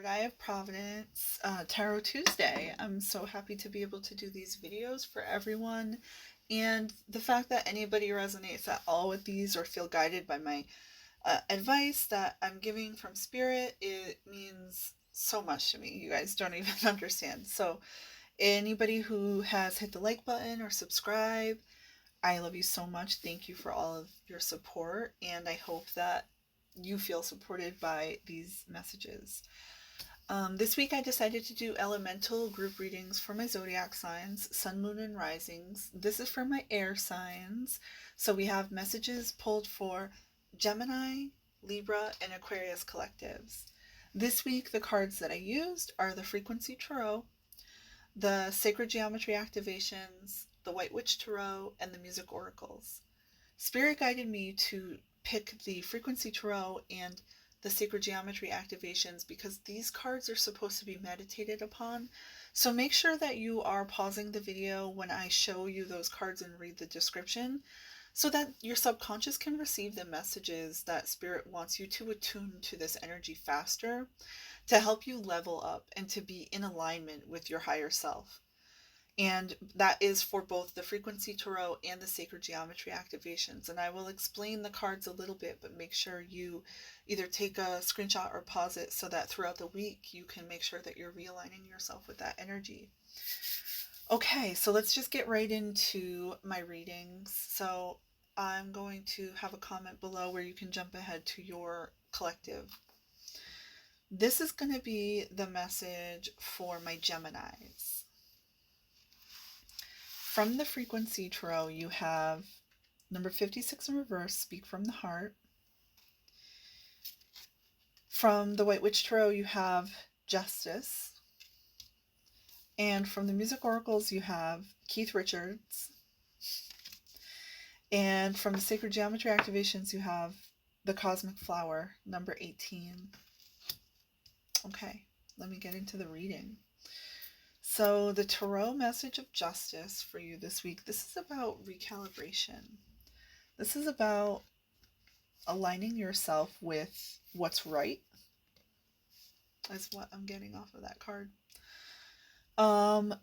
Third Eye of Providence, Tarot Tuesday. I'm so happy to be able to do these videos for everyone. And the fact that anybody resonates at all with these or feel guided by my advice that I'm giving from Spirit, it means so much to me. You guys don't even understand. So anybody who has hit the like button or subscribe, I love you so much. Thank you for all of your support. And I hope that you feel supported by these messages. This week I decided to do elemental group readings for my zodiac signs, sun, moon, and risings. This is for my air signs. So we have messages pulled for Gemini, Libra, and Aquarius collectives. This week the cards that I used are the Frequency Tarot, the Sacred Geometry Activations, the White Witch Tarot, and the Music Oracles. Spirit guided me to pick the Frequency Tarot and the Sacred Geometry Activations because these cards are supposed to be meditated upon. So make sure that you are pausing the video when I show you those cards and read the description so that your subconscious can receive the messages that Spirit wants you to attune to this energy faster to help you level up and to be in alignment with your higher self. And that is for both the Frequency Tarot and the Sacred Geometry Activations. And I will explain the cards a little bit, but make sure you either take a screenshot or pause it so that throughout the week you can make sure that you're realigning yourself with that energy. Okay, so let's just get right into my readings. So I'm going to have a comment below where you can jump ahead to your collective. This is going to be the message for my Geminis. From the Frequency Tarot, you have number 56 in reverse, Speak from the Heart. From the White Witch Tarot, you have Justice. And from the Music Oracles, you have Keith Richards. And from the Sacred Geometry Activations, you have the Cosmic Flower, number 18. Okay, let me get into the reading. So the Tarot message of justice for you this week, this is about recalibration. This is about aligning yourself with what's right. That's what I'm getting off of that card.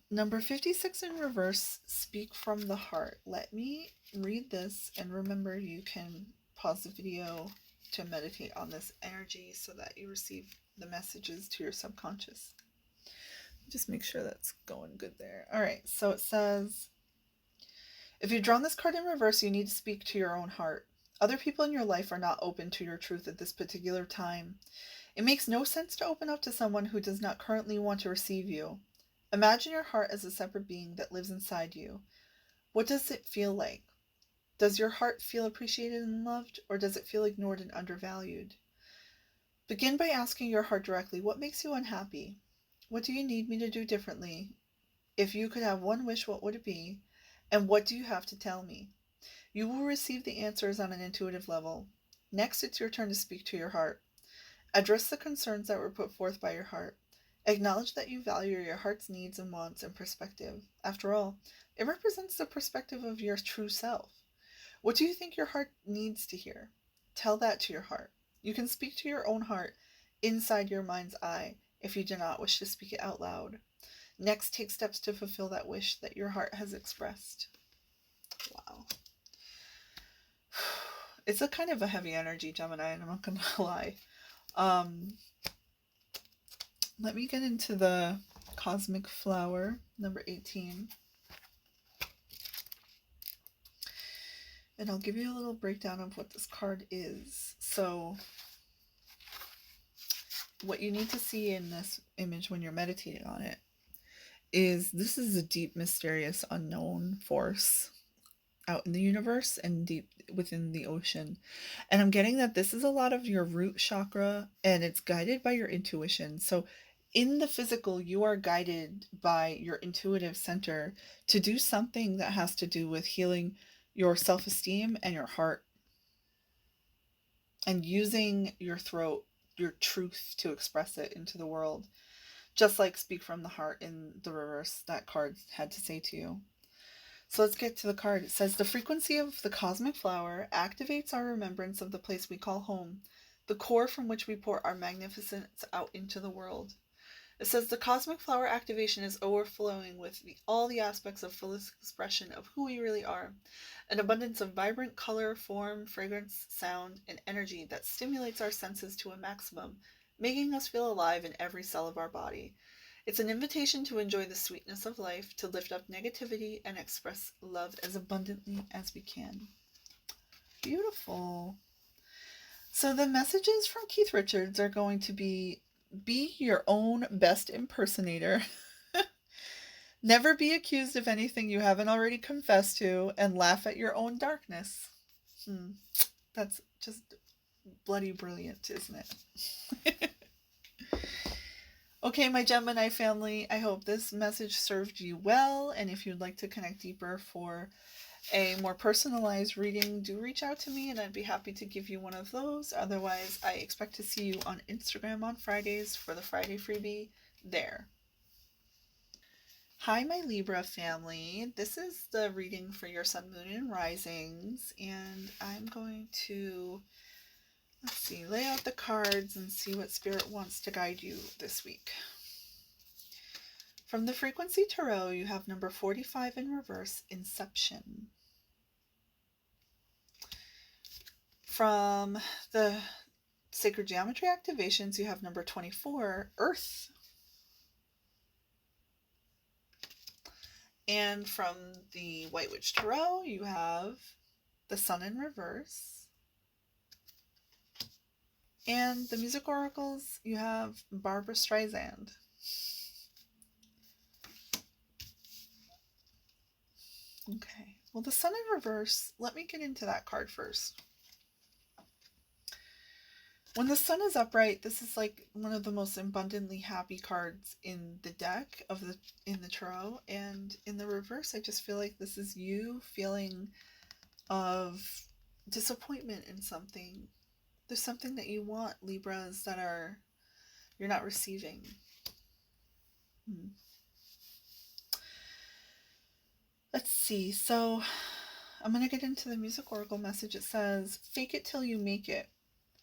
Number 56 in reverse, Speak from the Heart. Let me read this, and remember you can pause the video to meditate on this energy so that you receive the messages to your subconscious. Just make sure that's going good there. All right, so it says, if you've drawn this card in reverse, you need to speak to your own heart. Other people in your life are not open to your truth at this particular time. It makes no sense to open up to someone who does not currently want to receive you. Imagine your heart as a separate being that lives inside you. What does it feel like? Does your heart feel appreciated and loved, or does it feel ignored and undervalued? Begin by asking your heart directly, what makes you unhappy? What do you need me to do differently? If you could have one wish, what would it be? And what do you have to tell me? You will receive the answers on an intuitive level. Next, it's your turn to speak to your heart. Address the concerns that were put forth by your heart. Acknowledge that you value your heart's needs and wants and perspective. After all, it represents the perspective of your true self. What do you think your heart needs to hear? Tell that to your heart. You can speak to your own heart inside your mind's eye if you do not wish to speak it out loud. Next, take steps to fulfill that wish that your heart has expressed. Wow. It's a kind of a heavy energy, Gemini, and I'm not going to lie. Let me get into the Cosmic Flower, number 18. And I'll give you a little breakdown of what this card is. So, what you need to see in this image when you're meditating on it is this is a deep, mysterious, unknown force out in the universe and deep within the ocean. And I'm getting that this is a lot of your root chakra, and it's guided by your intuition. So in the physical, you are guided by your intuitive center to do something that has to do with healing your self-esteem and your heart, and using your throat, your truth, to express it into the world. Just like Speak from the Heart in the reverse, that card had to say to you. So let's get to the card. It says, the frequency of the cosmic flower activates our remembrance of the place we call home. the core from which we pour our magnificence out into the world. It says the cosmic flower activation is overflowing with all the aspects of fullest expression of who we really are. An abundance of vibrant color, form, fragrance, sound, and energy that stimulates our senses to a maximum, making us feel alive in every cell of our body. It's an invitation to enjoy the sweetness of life, to lift up negativity, and express love as abundantly as we can. Beautiful. So the messages from Keith Richards are going to be your own best impersonator. Never be accused of anything you haven't already confessed to, and laugh at your own darkness. That's just bloody brilliant, isn't it? Okay, my Gemini family, I hope this message served you well, and if you'd like to connect deeper for a more personalized reading, do reach out to me and I'd be happy to give you one of those. Otherwise, I expect to see you on Instagram on Fridays for the Friday freebie there. Hi, my Libra family. This is the reading for your sun, moon, and risings, and I'm going to, lay out the cards and see what Spirit wants to guide you this week. From the Frequency Tarot, you have number 45 in reverse, Inception. From the Sacred Geometry Activations, you have number 24, Earth. And from the White Witch Tarot, you have the Sun in reverse. And the Music Oracles, you have Barbara Streisand. Okay, well, the Sun in reverse, let me get into that card first. When the Sun is upright, this is like one of the most abundantly happy cards in the deck in the tarot, and in the reverse, I just feel like this is you feeling of disappointment in something. There's something that you want, Libras, that you're not receiving. Let's see. So I'm going to get into the Music Oracle message. It says, fake it till you make it.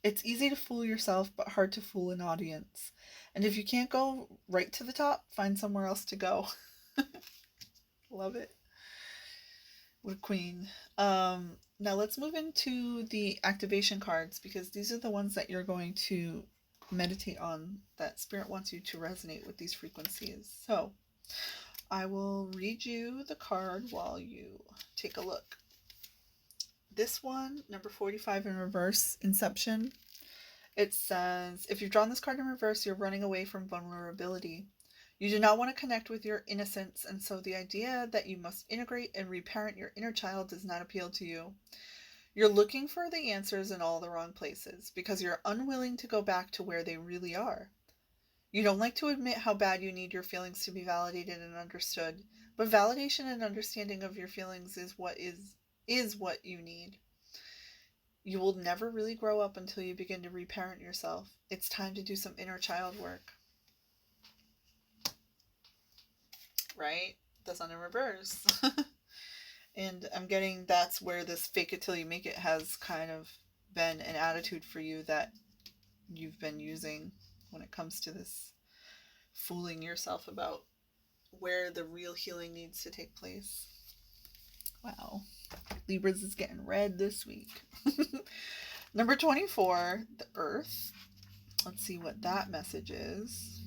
It's easy to fool yourself, but hard to fool an audience. And if you can't go right to the top, find somewhere else to go. Love it. What a queen. Now let's move into the activation cards, because these are the ones that you're going to meditate on, that Spirit wants you to resonate with these frequencies. So I will read you the card while you take a look. This one, number 45 in reverse, Inception. It says, if you've drawn this card in reverse, you're running away from vulnerability. You do not want to connect with your innocence, and so the idea that you must integrate and reparent your inner child does not appeal to you. You're looking for the answers in all the wrong places, because you're unwilling to go back to where they really are. You don't like to admit how bad you need your feelings to be validated and understood, but validation and understanding of your feelings is what you need. You will never really grow up until you begin to reparent yourself. It's time to do some inner child work. Right? The Sun in reverse. And I'm getting that's where this fake it till you make it has kind of been an attitude for you that you've been using when it comes to this fooling yourself about where the real healing needs to take place. Wow. Libras is getting red this week. Number 24, the Earth. Let's see what that message is.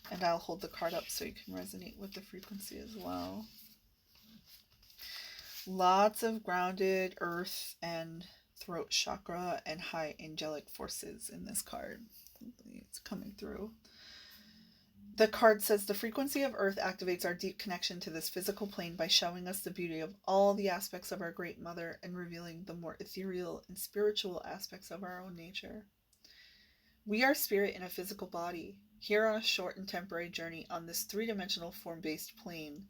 And I'll hold the card up so you can resonate with the frequency as well. Lots of grounded earth and throat chakra and high angelic forces in this card. It's coming through. The card says the frequency of earth activates our deep connection to this physical plane by showing us the beauty of all the aspects of our Great Mother and revealing the more ethereal and spiritual aspects of our own nature. We are spirit in a physical body, here on a short and temporary journey on this three-dimensional form-based plane.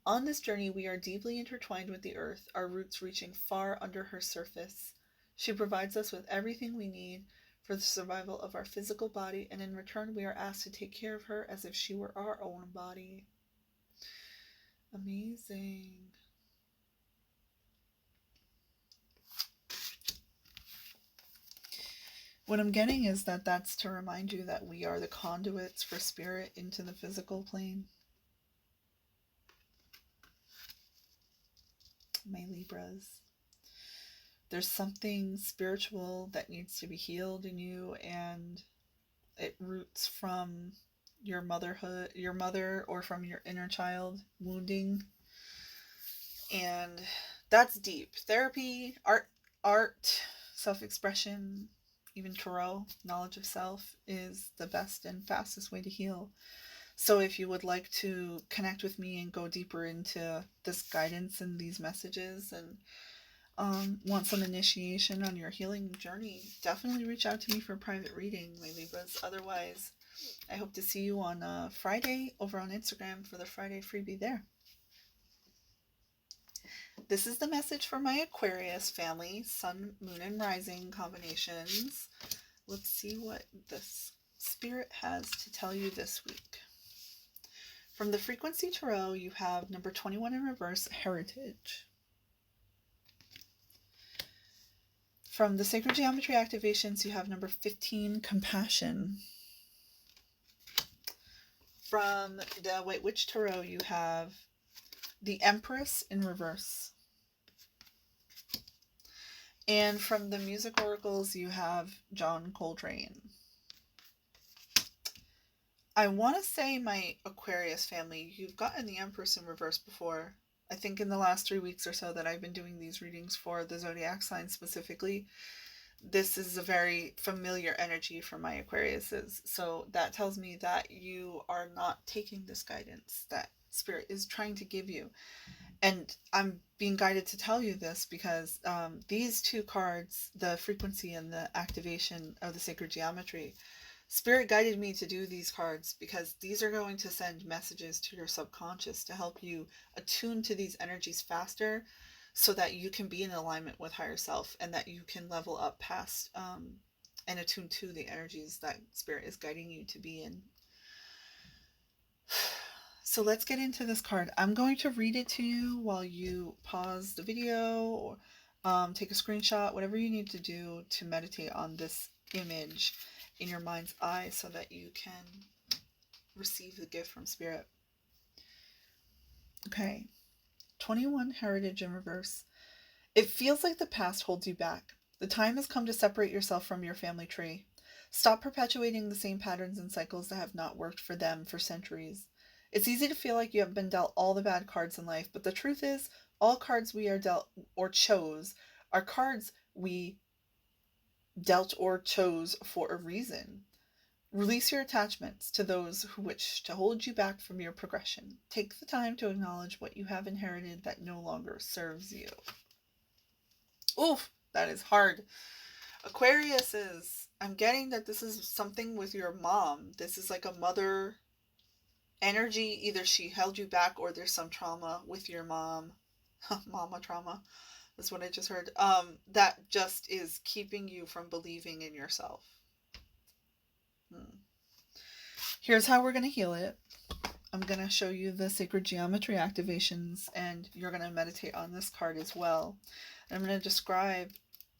On this journey, we are deeply intertwined with the earth, our roots reaching far under her surface. She provides us with everything we need for the survival of our physical body, and in return, we are asked to take care of her as if she were our own body. Amazing. What I'm getting is that that's to remind you that we are the conduits for spirit into the physical plane. My Libras. There's something spiritual that needs to be healed in you, and it roots from your mother, or from your inner child wounding. And that's deep. Therapy, art, self-expression, even tarot, knowledge of self is the best and fastest way to heal. So if you would like to connect with me and go deeper into this guidance and these messages, and want some initiation on your healing journey, definitely reach out to me for a private reading, my Libras. Otherwise, I hope to see you on Friday over on Instagram for the Friday freebie there. This is the message for my Aquarius family, Sun, Moon, and Rising combinations. Let's see what this Spirit has to tell you this week. From the Frequency Tarot, you have number 21 in reverse, Heritage. From the Sacred Geometry activations, you have number 15, Compassion. From the White Witch Tarot, you have the Empress in reverse. And from the Music Oracles, you have John Coltrane. I want to say, my Aquarius family, you've gotten the Empress in reverse before. I think in the last 3 weeks or so that I've been doing these readings for the zodiac sign specifically, this is a very familiar energy for my Aquariuses. So that tells me that you are not taking this guidance that Spirit is trying to give you. And I'm being guided to tell you this because these two cards, the frequency and the activation of the sacred geometry, Spirit guided me to do these cards because these are going to send messages to your subconscious to help you attune to these energies faster, so that you can be in alignment with higher self, and that you can level up past and attune to the energies that Spirit is guiding you to be in. So let's get into this card. I'm going to read it to you while you pause the video, or take a screenshot, whatever you need to do to meditate on this image in your mind's eye so that you can receive the gift from Spirit. Okay. 21, Heritage in reverse. It feels like the past holds you back. The time has come to separate yourself from your family tree. Stop perpetuating the same patterns and cycles that have not worked for them for centuries. It's easy to feel like you have been dealt all the bad cards in life, but the truth is, all cards we are dealt or chose are cards we dealt or chose for a reason. Release your attachments to those who wish to hold you back from your progression. Take the time to acknowledge what you have inherited that no longer serves you. Oof, that is hard. Aquarius I'm getting that this is something with your mom. This is like a mother energy. Either she held you back or there's some trauma with your mom. Mama trauma is what I just heard. That just is keeping you from believing in yourself. Here's how we're going to heal it. I'm going to show you the sacred geometry activations, and you're going to meditate on this card as well. And I'm going to describe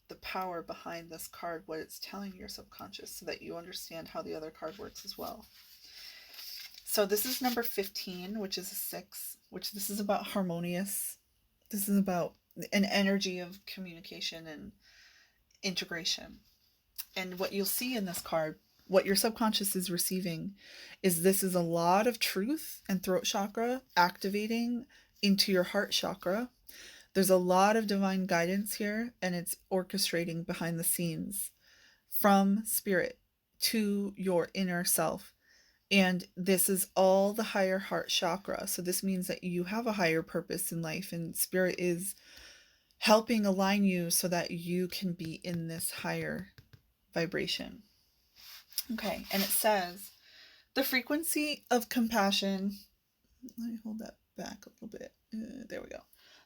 the power behind this card, what it's telling your subconscious, so that you understand how the other card works as well. So this is number 15, which is a 6, which this is about harmonious. This is about an energy of communication and integration. And what you'll see in this card, what your subconscious is receiving, is this is a lot of truth and throat chakra activating into your heart chakra. There's a lot of divine guidance here, and it's orchestrating behind the scenes from Spirit to your inner self. And this is all the higher heart chakra. So this means that you have a higher purpose in life, and Spirit is helping align you so that you can be in this higher vibration. Okay, and it says, the frequency of compassion, let me hold that back a little bit. There we go.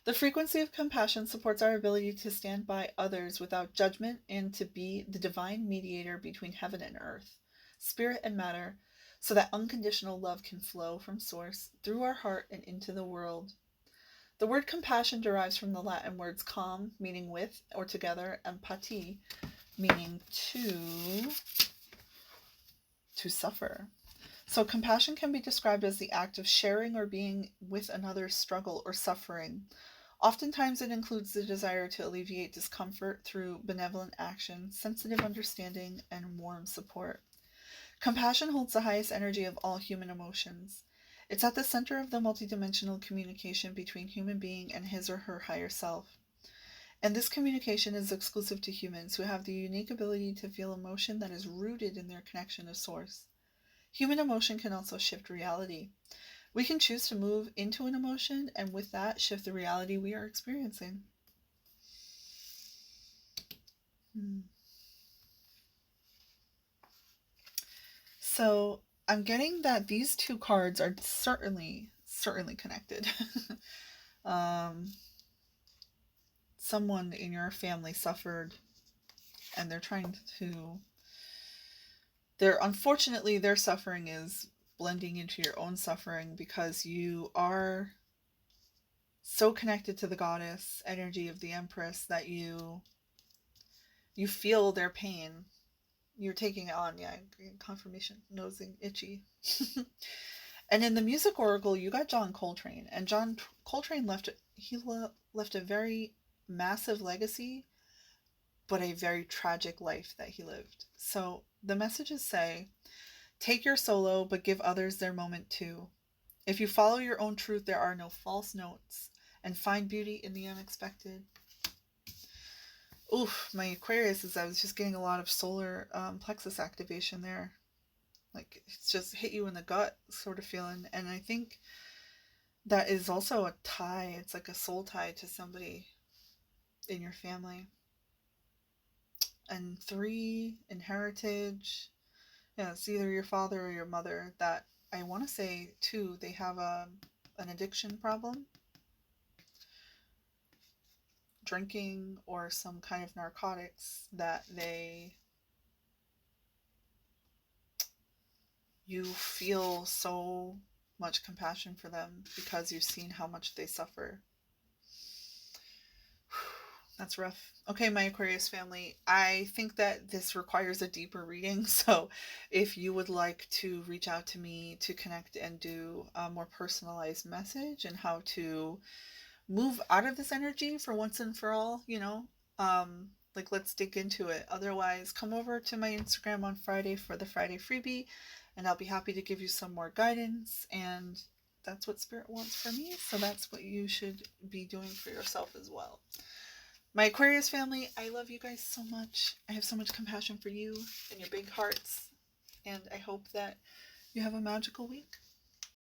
The frequency of compassion supports our ability to stand by others without judgment and to be the divine mediator between heaven and earth, spirit and matter, so that unconditional love can flow from source through our heart and into the world. The word compassion derives from the Latin words com, meaning with or together, and pati, meaning to suffer. So compassion can be described as the act of sharing or being with another's struggle or suffering. Oftentimes, it includes the desire to alleviate discomfort through benevolent action, sensitive understanding, and warm support. Compassion holds the highest energy of all human emotions. It's at the center of the multidimensional communication between human being and his or her higher self. And this communication is exclusive to humans who have the unique ability to feel emotion that is rooted in their connection to Source. Human emotion can also shift reality. We can choose to move into an emotion and with that shift the reality we are experiencing. So I'm getting that these two cards are certainly connected. Someone in your family suffered and they're trying to unfortunately their suffering is blending into your own suffering because you are so connected to the goddess energy of the Empress that you feel their pain. You're taking it on. Yeah, confirmation, nosing, itchy. And in the music oracle, you got John Coltrane, and John Coltrane left a very massive legacy, but a very tragic life that he lived. So the messages say, take your solo, but give others their moment too. If you follow your own truth, there are no false notes, and find beauty in the unexpected. Oof, my Aquarius is I was just getting a lot of solar plexus activation there. Like, it's just hit you in the gut sort of feeling. And I think that is also a tie. It's like a soul tie to somebody in your family. And 3, in heritage. Yeah, it's either your father or your mother. That I want to say, too, they have an addiction problem. Drinking or some kind of narcotics that you feel so much compassion for them because you've seen how much they suffer. That's rough. Okay, my Aquarius family, I think that this requires a deeper reading. So if you would like to reach out to me to connect and do a more personalized message and how to move out of this energy for once and for all, like, let's dig into it. Otherwise, come over to my Instagram on Friday for the Friday freebie, and I'll be happy to give you some more guidance. And that's what Spirit wants for me, so that's what you should be doing for yourself as well. My Aquarius family, I love you guys so much. I have so much compassion for you and your big hearts, and I hope that you have a magical week.